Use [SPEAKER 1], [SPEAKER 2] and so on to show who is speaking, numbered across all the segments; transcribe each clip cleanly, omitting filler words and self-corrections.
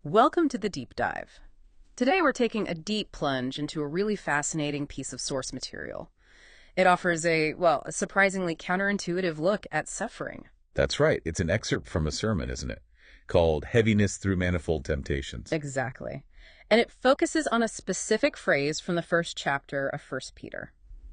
[SPEAKER 1] Welcome to the deep dive. Today we're taking a deep plunge into a really fascinating piece of source material. It offers a surprisingly counterintuitive look at suffering.
[SPEAKER 2] That's right. It's an excerpt from a sermon, isn't it? Called Heaviness Through Manifold Temptations.
[SPEAKER 1] Exactly. And it focuses on a specific phrase from the first chapter of First Peter.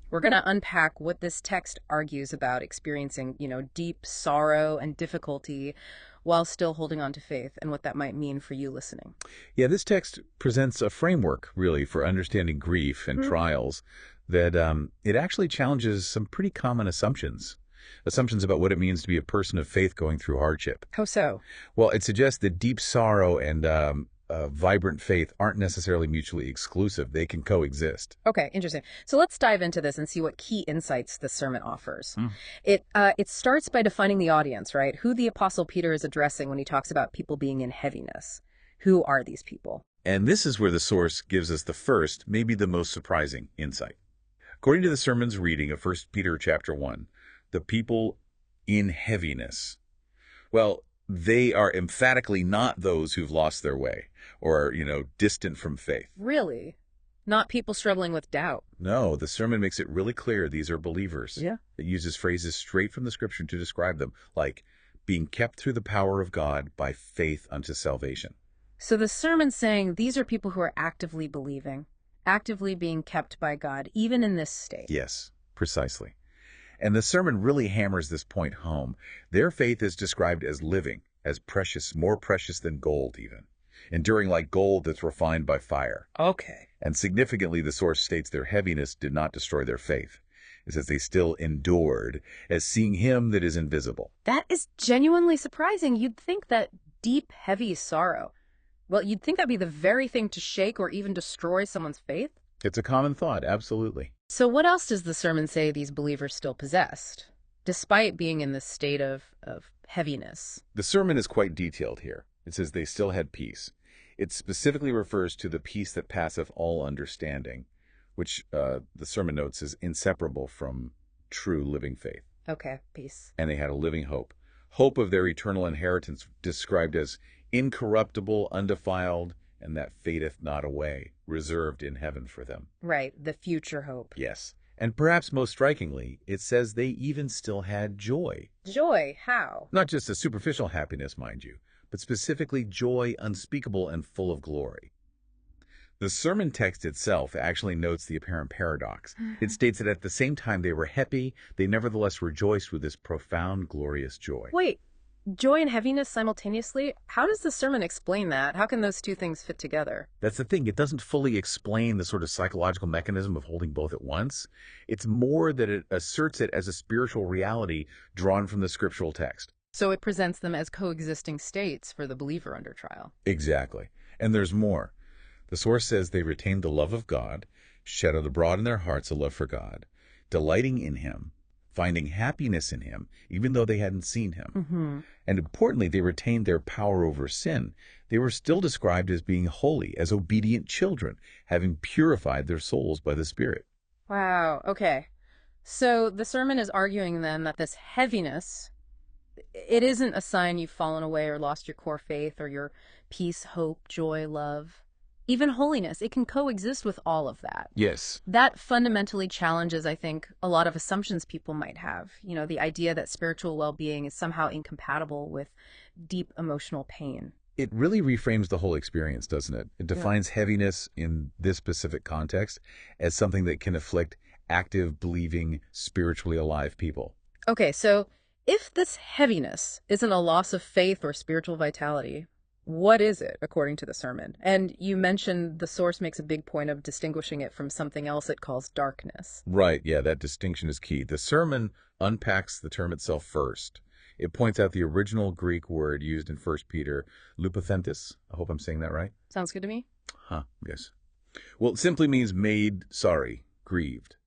[SPEAKER 1] We're going to unpack what this text argues about experiencing, deep sorrow and difficulty while still holding on to faith and what that might mean for you listening.
[SPEAKER 2] Yeah, this text presents a framework, really, for understanding grief and trials that it actually challenges some pretty common assumptions. Assumptions about what it means to be a person of faith going through hardship.
[SPEAKER 1] How so?
[SPEAKER 2] Well, it suggests that deep sorrow and vibrant faith aren't necessarily mutually exclusive. They can coexist.
[SPEAKER 1] Okay, interesting. So let's dive into this and see what key insights the sermon offers. It starts by defining the audience, right? Who the Apostle Peter is addressing when he talks about people being in heaviness. Who are these people?
[SPEAKER 2] And this is where the source gives us the first, maybe the most surprising insight. According to the sermon's reading of 1 Peter chapter 1, the people in heaviness, well, they are emphatically not those who've lost their way or, distant from faith.
[SPEAKER 1] Really? Not people struggling with doubt.
[SPEAKER 2] No, the sermon makes it really clear these are believers.
[SPEAKER 1] Yeah.
[SPEAKER 2] It uses phrases straight from the scripture to describe them, like being kept through the power of God by faith unto salvation.
[SPEAKER 1] So the sermon's saying these are people who are actively believing, actively being kept by God, even in this state.
[SPEAKER 2] Yes, precisely. And the sermon really hammers this point home. Their faith is described as living, as precious, more precious than gold even, enduring like gold that's refined by fire.
[SPEAKER 1] Okay.
[SPEAKER 2] And significantly, the source states their heaviness did not destroy their faith. It says they still endured as seeing him that is invisible.
[SPEAKER 1] That is genuinely surprising. You'd think that deep, heavy sorrow, you'd think that'd be the very thing to shake or even destroy someone's faith.
[SPEAKER 2] It's a common thought, absolutely.
[SPEAKER 1] So what else does the sermon say these believers still possessed, despite being in this state of heaviness?
[SPEAKER 2] The sermon is quite detailed here. It says they still had peace. It specifically refers to the peace that passeth all understanding, which the sermon notes is inseparable from true living faith.
[SPEAKER 1] Okay, peace.
[SPEAKER 2] And they had a living hope. Hope of their eternal inheritance described as incorruptible, undefiled, and that fadeth not away, reserved in heaven for them.
[SPEAKER 1] Right, the future hope.
[SPEAKER 2] Yes. And perhaps most strikingly, it says they even still had joy.
[SPEAKER 1] Joy, how?
[SPEAKER 2] Not just a superficial happiness, mind you, but specifically joy unspeakable and full of glory. The sermon text itself actually notes the apparent paradox. It states that at the same time they were happy, they nevertheless rejoiced with this profound, glorious joy.
[SPEAKER 1] Wait, joy and heaviness simultaneously? How does the sermon explain that? How can those two things fit together?
[SPEAKER 2] That's the thing. It doesn't fully explain the sort of psychological mechanism of holding both at once. It's more that it asserts it as a spiritual reality drawn from the scriptural text.
[SPEAKER 1] So it presents them as coexisting states for the believer under trial.
[SPEAKER 2] Exactly. And there's more. The source says they retained the love of God, shadowed abroad in their hearts a love for God, delighting in him, finding happiness in him, even though they hadn't seen him. And importantly, they retained their power over sin. They were still described as being holy, as obedient children, having purified their souls by the Spirit.
[SPEAKER 1] Wow, okay. So the sermon is arguing then that this heaviness, it isn't a sign you've fallen away or lost your core faith or your peace, hope, joy, love. Even holiness, it can coexist with all of that.
[SPEAKER 2] Yes.
[SPEAKER 1] That fundamentally challenges, I think, a lot of assumptions people might have. The idea that spiritual well-being is somehow incompatible with deep emotional pain.
[SPEAKER 2] It really reframes the whole experience, doesn't it? It defines heaviness in this specific context as something that can afflict active, believing, spiritually alive people.
[SPEAKER 1] Okay, so if this heaviness isn't a loss of faith or spiritual vitality, what is it, according to the sermon? And you mentioned the source makes a big point of distinguishing it from something else it calls darkness.
[SPEAKER 2] Right, yeah, that distinction is key. The sermon unpacks the term itself first. It points out the original Greek word used in 1 Peter, lupathentis. I hope I'm saying that right.
[SPEAKER 1] Sounds good to me.
[SPEAKER 2] Yes. Well, it simply means made sorry, grieved.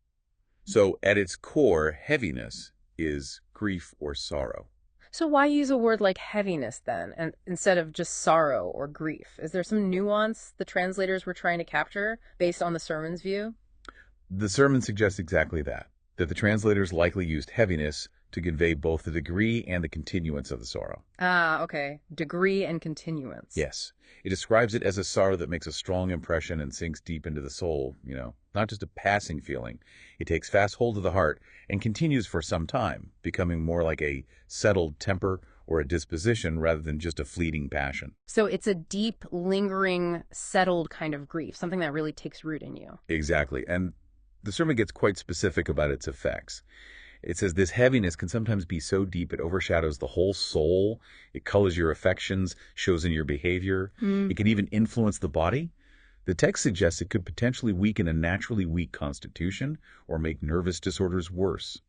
[SPEAKER 2] So at its core, heaviness is grief or sorrow.
[SPEAKER 1] So why use a word like heaviness then, and instead of just sorrow or grief? Is there some nuance the translators were trying to capture based on the sermon's view?
[SPEAKER 2] The sermon suggests exactly that the translators likely used heaviness to convey both the degree and the continuance of the sorrow.
[SPEAKER 1] Ah, okay. Degree and continuance.
[SPEAKER 2] Yes, it describes it as a sorrow that makes a strong impression and sinks deep into the soul, not just a passing feeling. It takes fast hold of the heart and continues for some time, becoming more like a settled temper or a disposition rather than just a fleeting passion.
[SPEAKER 1] So it's a deep, lingering, settled kind of grief, something that really takes root in you.
[SPEAKER 2] Exactly, and the sermon gets quite specific about its effects. It says this heaviness can sometimes be so deep it overshadows the whole soul. It colors your affections, shows in your behavior. It can even influence the body. The text suggests it could potentially weaken a naturally weak constitution or make nervous disorders worse.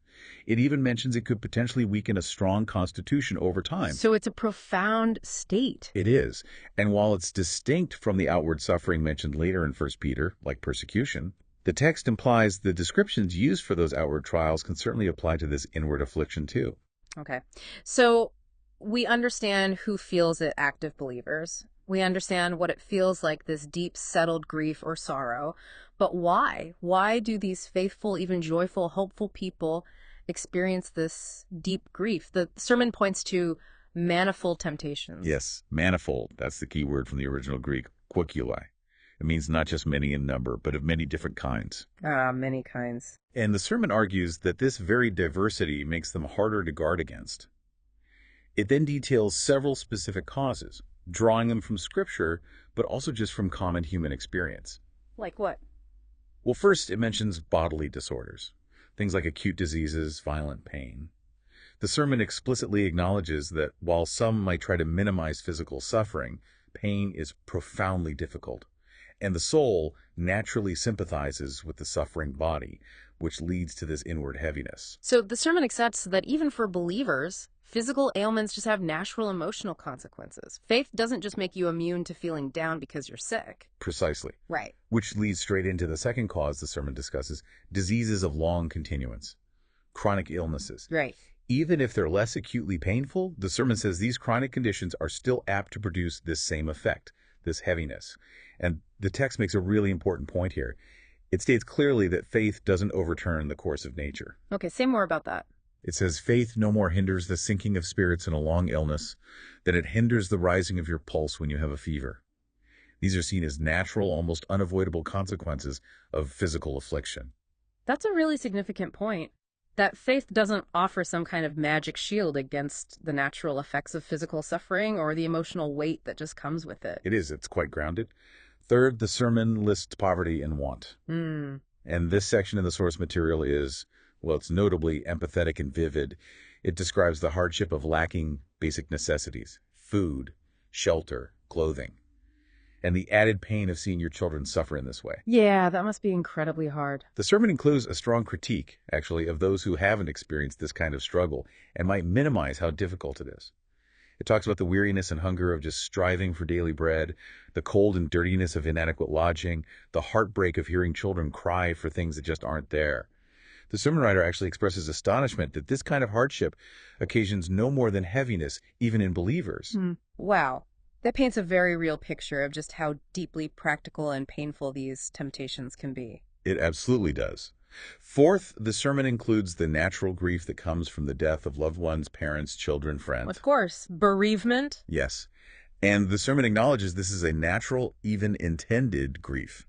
[SPEAKER 2] It even mentions it could potentially weaken a strong constitution over time.
[SPEAKER 1] So it's a profound state.
[SPEAKER 2] It is. And while it's distinct from the outward suffering mentioned later in 1 Peter, like persecution, the text implies the descriptions used for those outward trials can certainly apply to this inward affliction too.
[SPEAKER 1] Okay. So we understand who feels it, active believers. We understand what it feels like, this deep, settled grief or sorrow. But why? Why do these faithful, even joyful, hopeful people experience this deep grief? The sermon points to manifold temptations.
[SPEAKER 2] Yes, manifold. That's the key word from the original Greek, quiculi. It means not just many in number, but of many different kinds.
[SPEAKER 1] Many kinds.
[SPEAKER 2] And the sermon argues that this very diversity makes them harder to guard against. It then details several specific causes, drawing them from Scripture, but also just from common human experience.
[SPEAKER 1] Like what?
[SPEAKER 2] Well, first, it mentions bodily disorders, things like acute diseases, violent pain. The sermon explicitly acknowledges that while some might try to minimize physical suffering, pain is profoundly difficult. And the soul naturally sympathizes with the suffering body, which leads to this inward heaviness.
[SPEAKER 1] So the sermon accepts that even for believers, physical ailments just have natural emotional consequences. Faith doesn't just make you immune to feeling down because you're sick.
[SPEAKER 2] Precisely.
[SPEAKER 1] Right.
[SPEAKER 2] Which leads straight into the second cause the sermon discusses, diseases of long continuance, chronic illnesses.
[SPEAKER 1] Right.
[SPEAKER 2] Even if they're less acutely painful, the sermon says these chronic conditions are still apt to produce this same effect, this heaviness. And the text makes a really important point here. It states clearly that faith doesn't overturn the course of nature.
[SPEAKER 1] Okay, say more about that.
[SPEAKER 2] It says, faith no more hinders the sinking of spirits in a long illness than it hinders the rising of your pulse when you have a fever. These are seen as natural, almost unavoidable consequences of physical affliction.
[SPEAKER 1] That's a really significant point. That faith doesn't offer some kind of magic shield against the natural effects of physical suffering or the emotional weight that just comes with it.
[SPEAKER 2] It's quite grounded. Third, the sermon lists poverty and want. And this section in the source material is, well, it's notably empathetic and vivid. It describes the hardship of lacking basic necessities, food, shelter, clothing, and the added pain of seeing your children suffer in this way.
[SPEAKER 1] Yeah, that must be incredibly hard.
[SPEAKER 2] The sermon includes a strong critique, actually, of those who haven't experienced this kind of struggle and might minimize how difficult it is. It talks about the weariness and hunger of just striving for daily bread, the cold and dirtiness of inadequate lodging, the heartbreak of hearing children cry for things that just aren't there. The sermon writer actually expresses astonishment that this kind of hardship occasions no more than heaviness, even in believers.
[SPEAKER 1] Wow. That paints a very real picture of just how deeply practical and painful these temptations can be.
[SPEAKER 2] It absolutely does. Fourth, the sermon includes the natural grief that comes from the death of loved ones, parents, children, friends.
[SPEAKER 1] Of course. Bereavement.
[SPEAKER 2] Yes. And the sermon acknowledges this is a natural, even intended grief.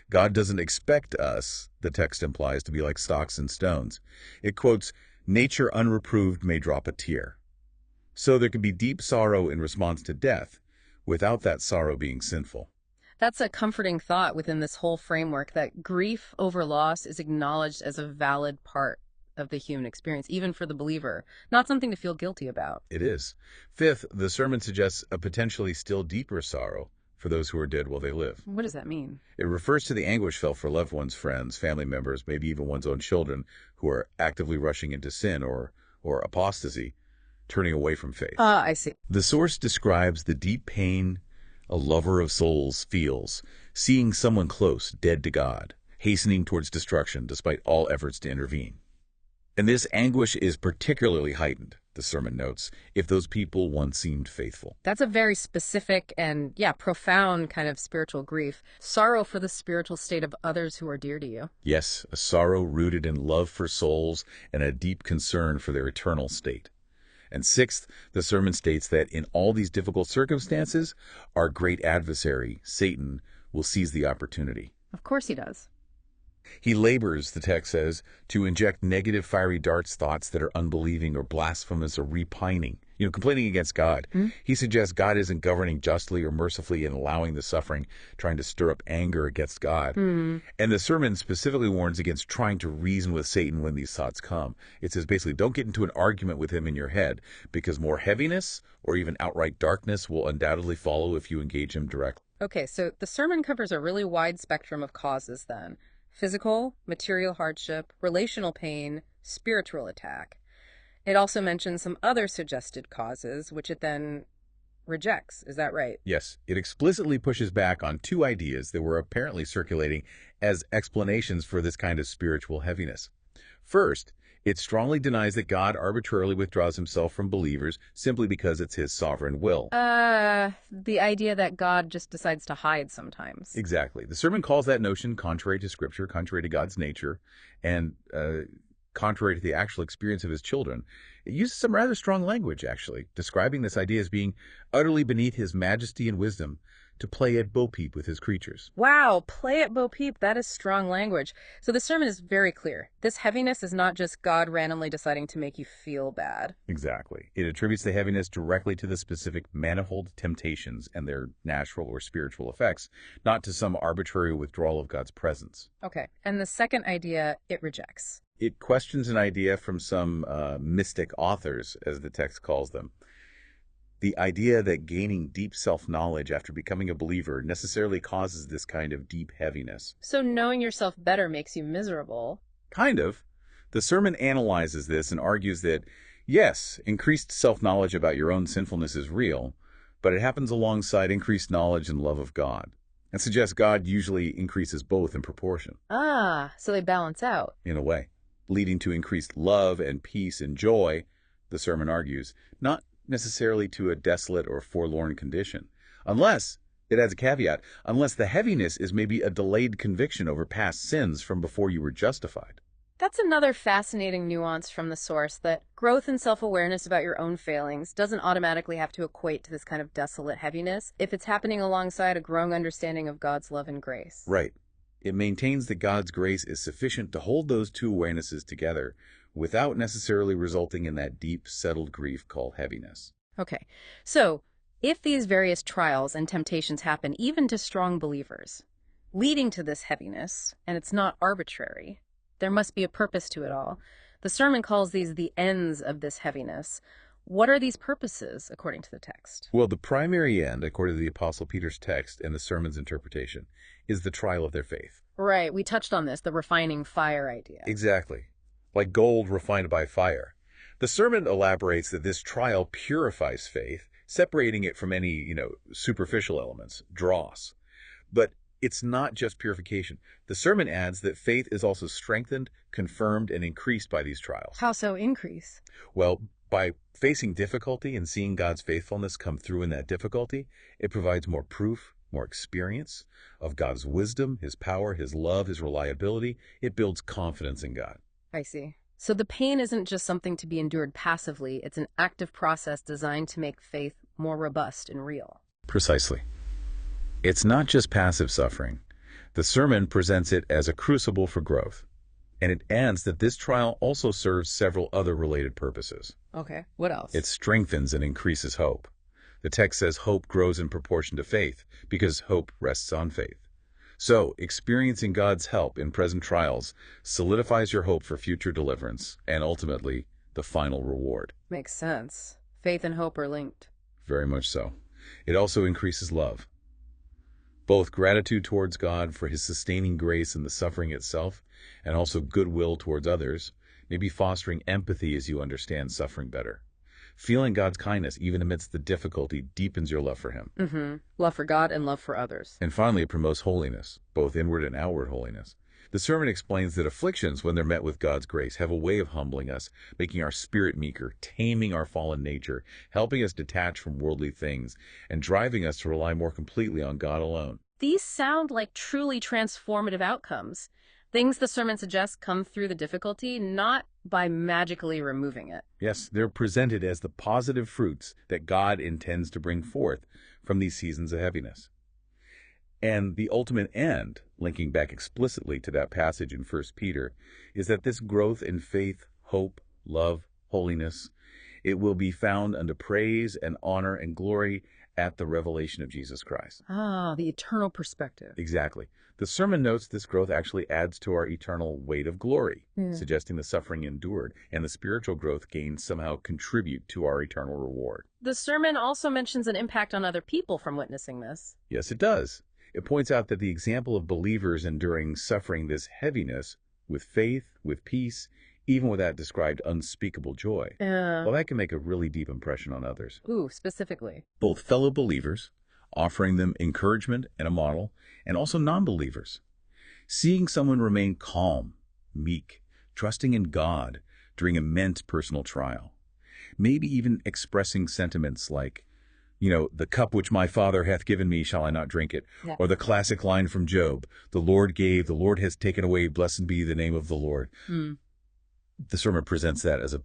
[SPEAKER 2] God doesn't expect us, the text implies, to be like stocks and stones. It quotes, nature unreproved may drop a tear. So there can be deep sorrow in response to death, without that sorrow being sinful.
[SPEAKER 1] That's a comforting thought within this whole framework, that grief over loss is acknowledged as a valid part of the human experience, even for the believer, not something to feel guilty about.
[SPEAKER 2] It is. Fifth, the sermon suggests a potentially still deeper sorrow for those who are dead while they live.
[SPEAKER 1] What does that mean?
[SPEAKER 2] It refers to the anguish felt for loved ones, friends, family members, maybe even one's own children who are actively rushing into sin or apostasy, turning away from faith.
[SPEAKER 1] I see.
[SPEAKER 2] The source describes the deep pain a lover of souls feels, seeing someone close dead to God, hastening towards destruction despite all efforts to intervene. And this anguish is particularly heightened. the sermon notes, if those people once seemed faithful.
[SPEAKER 1] That's a very specific and, yeah, profound kind of spiritual grief. Sorrow for the spiritual state of others who are dear to you.
[SPEAKER 2] Yes, a sorrow rooted in love for souls and a deep concern for their eternal state. And sixth, the sermon states that in all these difficult circumstances, our great adversary, Satan, will seize the opportunity.
[SPEAKER 1] Of course he does.
[SPEAKER 2] He labors, the text says, to inject negative fiery darts, thoughts that are unbelieving or blasphemous or repining, complaining against God. He suggests God isn't governing justly or mercifully and allowing the suffering, trying to stir up anger against God. And the sermon specifically warns against trying to reason with Satan when these thoughts come. It says basically, don't get into an argument with him in your head, because more heaviness or even outright darkness will undoubtedly follow if you engage him directly.
[SPEAKER 1] Okay, so the sermon covers a really wide spectrum of causes then. Physical, material hardship, relational pain, spiritual attack. It also mentions some other suggested causes, which it then rejects. Is that right?
[SPEAKER 2] Yes, it explicitly pushes back on two ideas that were apparently circulating as explanations for this kind of spiritual heaviness. First, it strongly denies that God arbitrarily withdraws himself from believers simply because it's his sovereign will.
[SPEAKER 1] The idea that God just decides to hide sometimes.
[SPEAKER 2] Exactly. The sermon calls that notion contrary to Scripture, contrary to God's nature, and contrary to the actual experience of his children. It uses some rather strong language, actually, describing this idea as being utterly beneath his majesty and wisdom to play at bo-peep with his creatures.
[SPEAKER 1] Wow, play at bo-peep, that is strong language. So the sermon is very clear. This heaviness is not just God randomly deciding to make you feel bad.
[SPEAKER 2] Exactly. It attributes the heaviness directly to the specific manifold temptations and their natural or spiritual effects, not to some arbitrary withdrawal of God's presence.
[SPEAKER 1] Okay, and the second idea it rejects.
[SPEAKER 2] It questions an idea from some mystic authors, as the text calls them. The idea that gaining deep self-knowledge after becoming a believer necessarily causes this kind of deep heaviness.
[SPEAKER 1] So knowing yourself better makes you miserable.
[SPEAKER 2] Kind of. The sermon analyzes this and argues that, yes, increased self-knowledge about your own sinfulness is real, but it happens alongside increased knowledge and love of God, and suggests God usually increases both in proportion.
[SPEAKER 1] So they balance out.
[SPEAKER 2] In a way, leading to increased love and peace and joy, the sermon argues, not necessarily to a desolate or forlorn condition, unless, it adds a caveat, unless the heaviness is maybe a delayed conviction over past sins from before you were justified.
[SPEAKER 1] That's another fascinating nuance from the source, that growth and self-awareness about your own failings doesn't automatically have to equate to this kind of desolate heaviness if it's happening alongside a growing understanding of God's love and grace.
[SPEAKER 2] Right. It maintains that God's grace is sufficient to hold those two awarenesses together without necessarily resulting in that deep, settled grief called heaviness.
[SPEAKER 1] Okay, so if these various trials and temptations happen even to strong believers, leading to this heaviness, and it's not arbitrary, there must be a purpose to it all. The sermon calls these the ends of this heaviness. What are these purposes, according to the text?
[SPEAKER 2] Well, the primary end, according to the Apostle Peter's text and the sermon's interpretation, is the trial of their faith.
[SPEAKER 1] Right, we touched on this, the refining fire idea.
[SPEAKER 2] Exactly. Like gold refined by fire. The sermon elaborates that this trial purifies faith, separating it from any, superficial elements, dross. But it's not just purification. The sermon adds that faith is also strengthened, confirmed, and increased by these trials.
[SPEAKER 1] How so increase?
[SPEAKER 2] Well, by facing difficulty and seeing God's faithfulness come through in that difficulty, it provides more proof, more experience of God's wisdom, his power, his love, his reliability. It builds confidence in God.
[SPEAKER 1] I see. So the pain isn't just something to be endured passively. It's an active process designed to make faith more robust and real.
[SPEAKER 2] Precisely. It's not just passive suffering. The sermon presents it as a crucible for growth. And it adds that this trial also serves several other related purposes.
[SPEAKER 1] Okay, what else?
[SPEAKER 2] It strengthens and increases hope. The text says hope grows in proportion to faith, because hope rests on faith. So, experiencing God's help in present trials solidifies your hope for future deliverance and ultimately the final reward.
[SPEAKER 1] Makes sense. Faith and hope are linked.
[SPEAKER 2] Very much so. It also increases love. Both gratitude towards God for his sustaining grace in the suffering itself, and also goodwill towards others, maybe fostering empathy as you understand suffering better. Feeling God's kindness, even amidst the difficulty, deepens your love for him.
[SPEAKER 1] Love for God and love for others.
[SPEAKER 2] And finally, it promotes holiness, both inward and outward holiness. The sermon explains that afflictions, when they're met with God's grace, have a way of humbling us, making our spirit meeker, taming our fallen nature, helping us detach from worldly things, and driving us to rely more completely on God alone.
[SPEAKER 1] These sound like truly transformative outcomes. Things the sermon suggests come through the difficulty, not by magically removing it.
[SPEAKER 2] Yes, they're presented as the positive fruits that God intends to bring forth from these seasons of heaviness. And the ultimate end, linking back explicitly to that passage in 1 Peter, is that this growth in faith, hope, love, holiness, it will be found unto praise and honor and glory at the revelation of Jesus Christ.
[SPEAKER 1] Ah, the eternal perspective.
[SPEAKER 2] Exactly. The sermon notes this growth actually adds to our eternal weight of glory, suggesting the suffering endured and the spiritual growth gained somehow contribute to our eternal reward.
[SPEAKER 1] The sermon also mentions an impact on other people from witnessing this.
[SPEAKER 2] Yes, it does. It points out that the example of believers enduring suffering this heaviness with faith, with peace, even with that described unspeakable joy, well, that can make a really deep impression on others.
[SPEAKER 1] Ooh, specifically.
[SPEAKER 2] Both fellow believers, offering them encouragement and a model, and also non-believers. Seeing someone remain calm, meek, trusting in God during immense personal trial. Maybe even expressing sentiments like, the cup which my Father hath given me, shall I not drink it?
[SPEAKER 1] Yeah.
[SPEAKER 2] Or the classic line from Job, the Lord gave, the Lord has taken away, blessed be the name of the Lord. The sermon presents that as a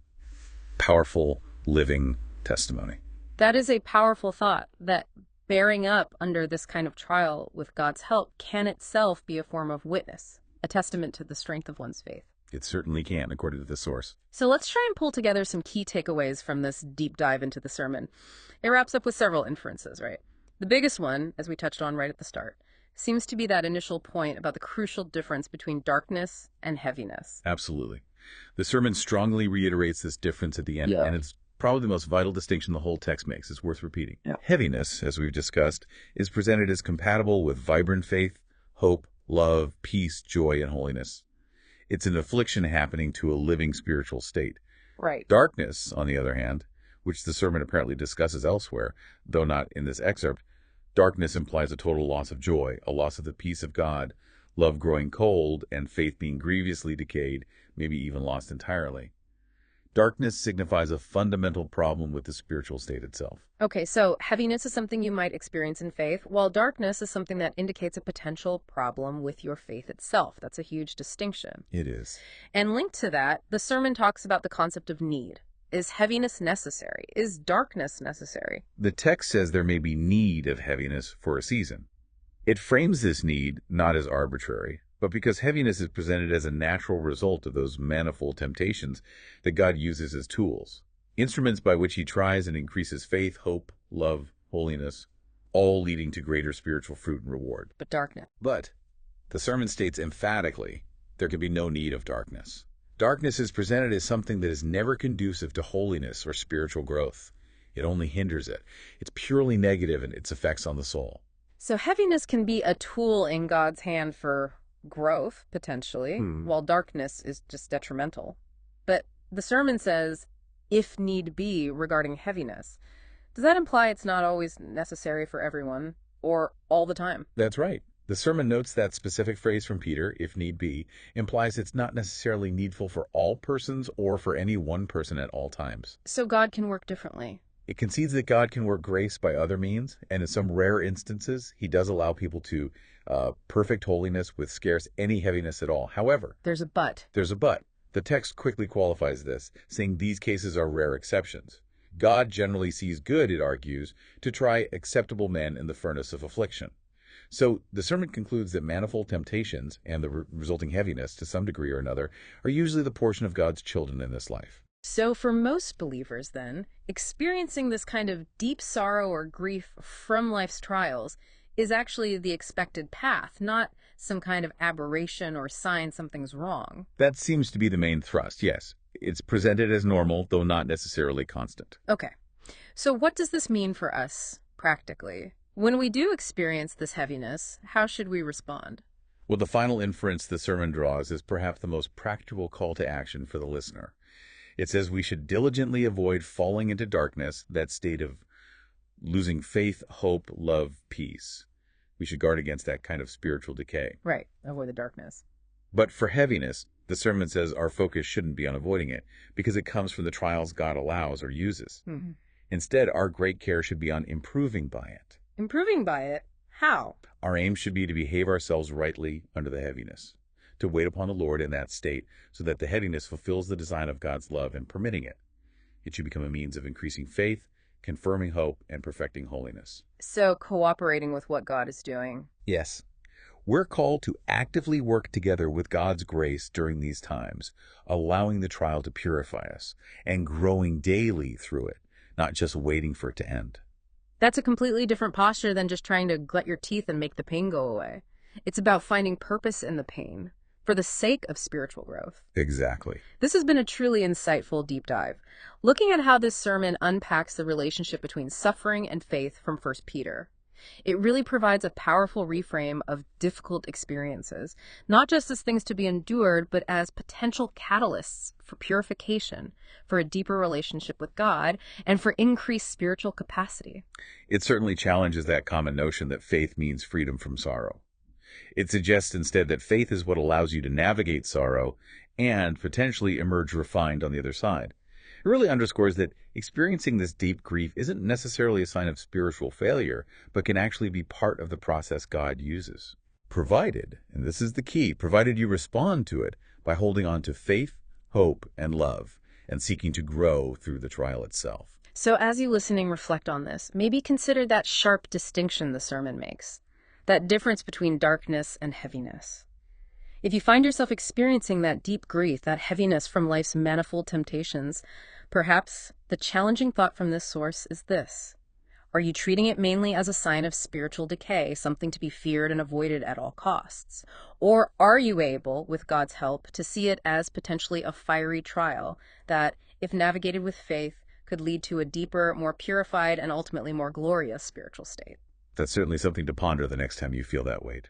[SPEAKER 2] powerful, living testimony.
[SPEAKER 1] That is a powerful thought, that bearing up under this kind of trial with God's help can itself be a form of witness, a testament to the strength of one's faith.
[SPEAKER 2] It certainly can, according to the source.
[SPEAKER 1] So let's try and pull together some key takeaways from this deep dive into the sermon. It wraps up with several inferences, right? The biggest one, as we touched on right at the start, seems to be that initial point about the crucial difference between darkness and heaviness.
[SPEAKER 2] Absolutely. The sermon strongly reiterates this difference at the end, and it's probably the most vital distinction the whole text makes. It's worth repeating. Heaviness, as we've discussed, is presented as compatible with vibrant faith, hope, love, peace, joy, and holiness. It's an affliction happening to a living spiritual state.
[SPEAKER 1] Right.
[SPEAKER 2] Darkness, on the other hand, which the sermon apparently discusses elsewhere, though not in this excerpt, darkness implies a total loss of joy, a loss of the peace of God, love growing cold, and faith being grievously decayed, maybe even lost entirely. Darkness signifies a fundamental problem with the spiritual state itself.
[SPEAKER 1] Okay, so heaviness is something you might experience in faith, while darkness is something that indicates a potential problem with your faith itself. That's a huge distinction.
[SPEAKER 2] It is.
[SPEAKER 1] And linked to that, the sermon talks about the concept of need. Is heaviness necessary? Is darkness necessary?
[SPEAKER 2] The text says there may be need of heaviness for a season. It frames this need not as arbitrary, but because heaviness is presented as a natural result of those manifold temptations that God uses as tools, instruments by which he tries and increases faith, hope, love, holiness, all leading to greater spiritual fruit and reward.
[SPEAKER 1] But darkness.
[SPEAKER 2] But the sermon states emphatically there can be no need of darkness. Darkness is presented as something that is never conducive to holiness or spiritual growth. It only hinders it. It's purely negative in its effects on the soul.
[SPEAKER 1] So heaviness can be a tool in God's hand for growth, potentially, while darkness is just detrimental. But the sermon says, if need be, regarding heaviness. Does that imply it's not always necessary for everyone, or all the time?
[SPEAKER 2] That's right. The sermon notes that specific phrase from Peter, if need be, implies it's not necessarily needful for all persons or for any one person at all times.
[SPEAKER 1] So God can work differently.
[SPEAKER 2] It concedes that God can work grace by other means, and in some rare instances, he does allow people to perfect holiness with scarce any heaviness at all. However,
[SPEAKER 1] There's a but.
[SPEAKER 2] there's a but. The text quickly qualifies this, saying these cases are rare exceptions. God generally sees good, it argues, to try acceptable men in the furnace of affliction. So the sermon concludes that manifold temptations and the resulting heaviness, to some degree or another, are usually the portion of God's children in this life.
[SPEAKER 1] So for most believers, then, experiencing this kind of deep sorrow or grief from life's trials is actually the expected path, not some kind of aberration or sign something's wrong.
[SPEAKER 2] That seems to be the main thrust, yes. It's presented as normal, though not necessarily constant.
[SPEAKER 1] Okay. So what does this mean for us, practically? When we do experience this heaviness, how should we respond?
[SPEAKER 2] Well, the final inference the sermon draws is perhaps the most practical call to action for the listener. It says we should diligently avoid falling into darkness, that state of losing faith, hope, love, peace. We should guard against that kind of spiritual decay.
[SPEAKER 1] Right. Avoid the darkness.
[SPEAKER 2] But for heaviness, the sermon says our focus shouldn't be on avoiding it because it comes from the trials God allows or uses.
[SPEAKER 1] Mhm.
[SPEAKER 2] Instead, our great care should be on improving by it.
[SPEAKER 1] Improving by it? How?
[SPEAKER 2] Our aim should be to behave ourselves rightly under the heaviness, to wait upon the Lord in that state so that the heaviness fulfills the design of God's love in permitting it. It should become a means of increasing faith, confirming hope, and perfecting holiness.
[SPEAKER 1] So cooperating with what God is doing.
[SPEAKER 2] Yes, we're called to actively work together with God's grace during these times, allowing the trial to purify us and growing daily through it, not just waiting for it to end.
[SPEAKER 1] That's a completely different posture than just trying to glut your teeth and make the pain go away. It's about finding purpose in the pain for the sake of spiritual growth.
[SPEAKER 2] Exactly.
[SPEAKER 1] This has been a truly insightful deep dive, looking at how this sermon unpacks the relationship between suffering and faith from 1 Peter. It really provides a powerful reframe of difficult experiences, not just as things to be endured, but as potential catalysts for purification, for a deeper relationship with God, and for increased spiritual capacity.
[SPEAKER 2] It certainly challenges that common notion that faith means freedom from sorrow. It suggests instead that faith is what allows you to navigate sorrow and potentially emerge refined on the other side. It really underscores that experiencing this deep grief isn't necessarily a sign of spiritual failure, but can actually be part of the process God uses. Provided, and this is the key, provided you respond to it by holding on to faith, hope, and love, and seeking to grow through the trial itself.
[SPEAKER 1] So as you listening reflect on this, maybe consider that sharp distinction the sermon makes, that difference between darkness and heaviness. If you find yourself experiencing that deep grief, that heaviness from life's manifold temptations, perhaps the challenging thought from this source is this: are you treating it mainly as a sign of spiritual decay, something to be feared and avoided at all costs? Or are you able, with God's help, to see it as potentially a fiery trial that, if navigated with faith, could lead to a deeper, more purified, and ultimately more glorious spiritual state?
[SPEAKER 2] That's certainly something to ponder the next time you feel that weight.